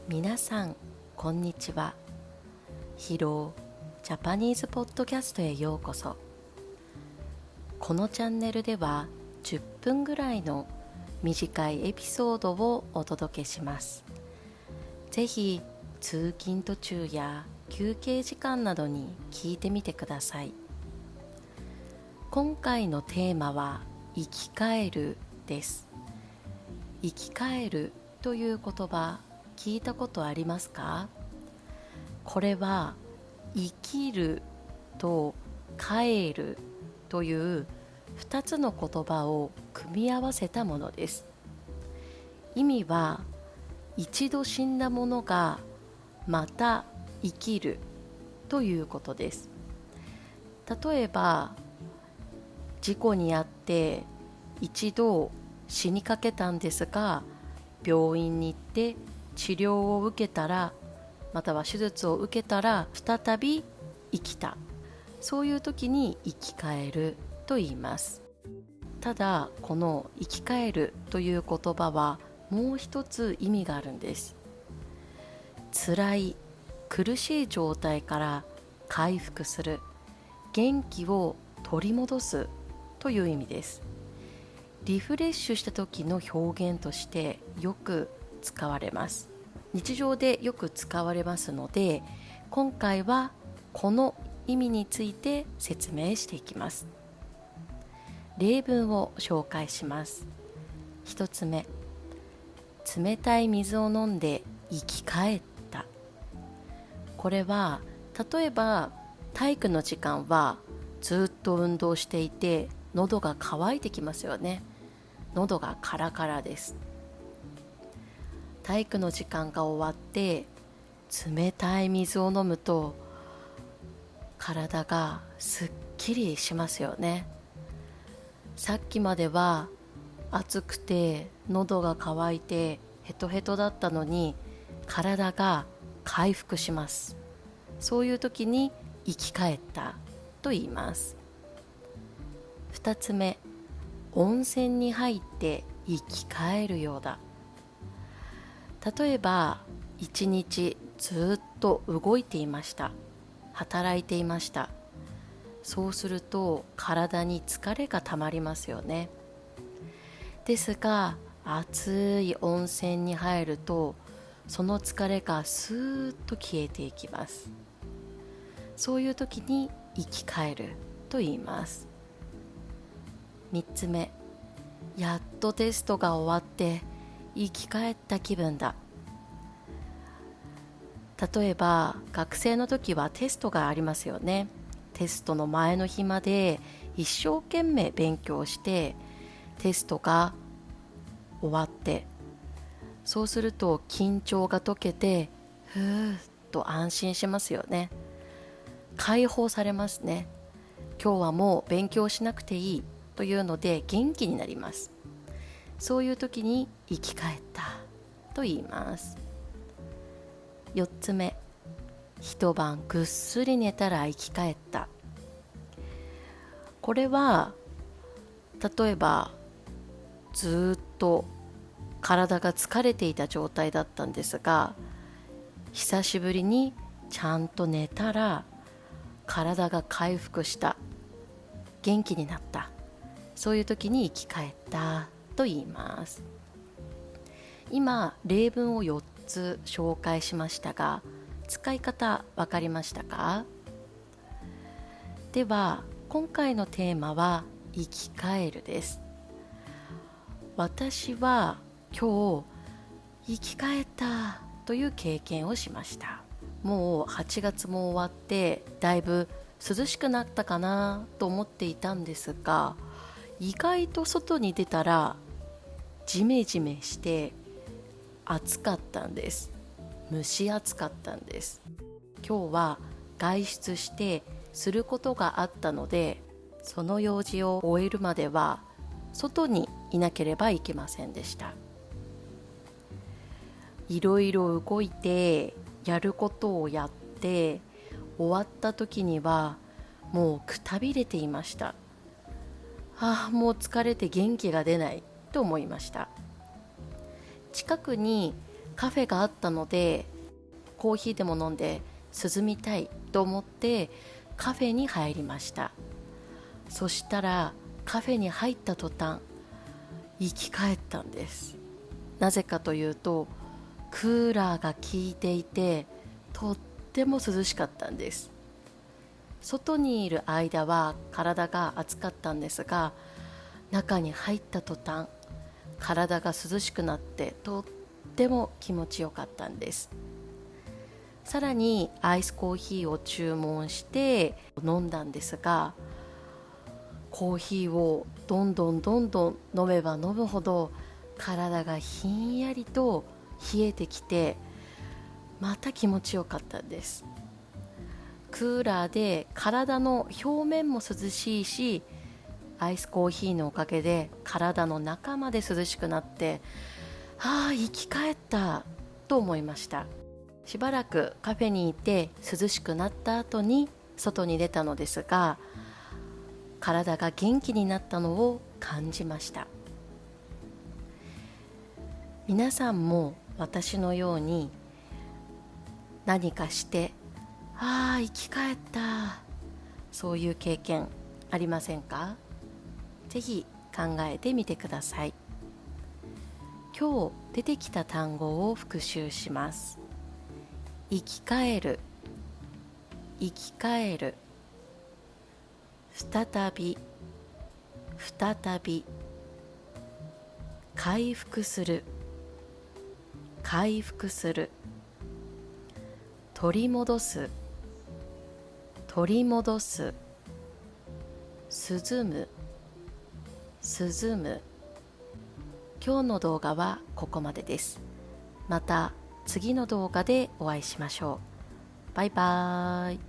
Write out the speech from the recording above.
皆さんこんにちは。ヒロージャパニーズポッドキャストへようこそ。このチャンネルでは10分ぐらいの短いエピソードをお届けします。ぜひ通勤途中や休憩時間などに聞いてみてください。今回のテーマは生き返るです。生き返るという言葉聞いたことありますか？これは生きると帰るという2つの言葉を組み合わせたものです。意味は一度死んだものがまた生きるということです。例えば事故に遭って一度死にかけたんですが、病院に行って治療を受けたら、または手術を受けたら再び生きた、そういう時に生き返ると言います。ただこの生き返るという言葉はもう一つ意味があるんです。辛い苦しい状態から回復する、元気を取り戻すという意味です。リフレッシュした時の表現としてよく使われます。日常でよく使われますので、今回はこの意味について説明していきます。例文を紹介します。一つ目、冷たい水を飲んで生き返った。これは例えば体育の時間はずっと運動していて喉が渇いてきますよね。喉がカラカラです。体育の時間が終わって冷たい水を飲むと体がすっきりしますよね。さっきまでは暑くて喉が渇いてヘトヘトだったのに体が回復します。そういう時に生き返ったと言います。2つ目、温泉に入って生き返るようだ。例えば一日ずっと動いていました。働いていました。そうすると体に疲れがたまりますよね。ですが熱い温泉に入るとその疲れがスーッと消えていきます。そういう時に生き返ると言います。3つ目、やっとテストが終わって生き返った気分だ。例えば学生の時はテストがありますよね。テストの前の日まで一生懸命勉強してテストが終わって、そうすると緊張が解けてふーっと安心しますよね。解放されますね。今日はもう勉強しなくていいというので元気になります。そういう時に生き返ったと言います。4つ目、一晩ぐっすり寝たら生き返った。これは例えばずっと体が疲れていた状態だったんですが、久しぶりにちゃんと寝たら体が回復した、元気になった、そういう時に生き返ったと言います。今例文を4つ紹介しましたが、使い方分かりましたか？では今回のテーマは生き返るです。私は今日生き返ったという経験をしました。もう8月も終わってだいぶ涼しくなったかなと思っていたんですが、意外と外に出たらジメジメして暑かったんです。蒸し暑かったんです。今日は外出してすることがあったので、その用事を終えるまでは外にいなければいけませんでした。いろいろ動いてやることをやって終わった時にはもうくたびれていました。もう疲れて元気が出ないと思いました。近くにカフェがあったのでコーヒーでも飲んで涼みたいと思ってカフェに入りました。そしたらカフェに入った途端生き返ったんです。なぜかというとクーラーが効いていてとっても涼しかったんです。外にいる間は体が暑かったんですが、中に入った途端体が涼しくなってとっても気持ちよかったんです。さらにアイスコーヒーを注文して飲んだんですが、コーヒーをどんどん飲めば飲むほど体がひんやりと冷えてきて、また気持ちよかったんです。クーラーで体の表面も涼しいし、アイスコーヒーのおかげで体の中まで涼しくなって、生き返ったと思いました。しばらくカフェにいて涼しくなった後に外に出たのですが、体が元気になったのを感じました。皆さんも私のように何かして生き返った、そういう経験ありませんか？ぜひ考えてみてください。今日出てきた単語を復習します。生き返る、生き返る、再び、再び、回復する、回復する、取り戻す、取り戻す、涼む、涼む。今日の動画はここまでです。また次の動画でお会いしましょう。バイバーイ。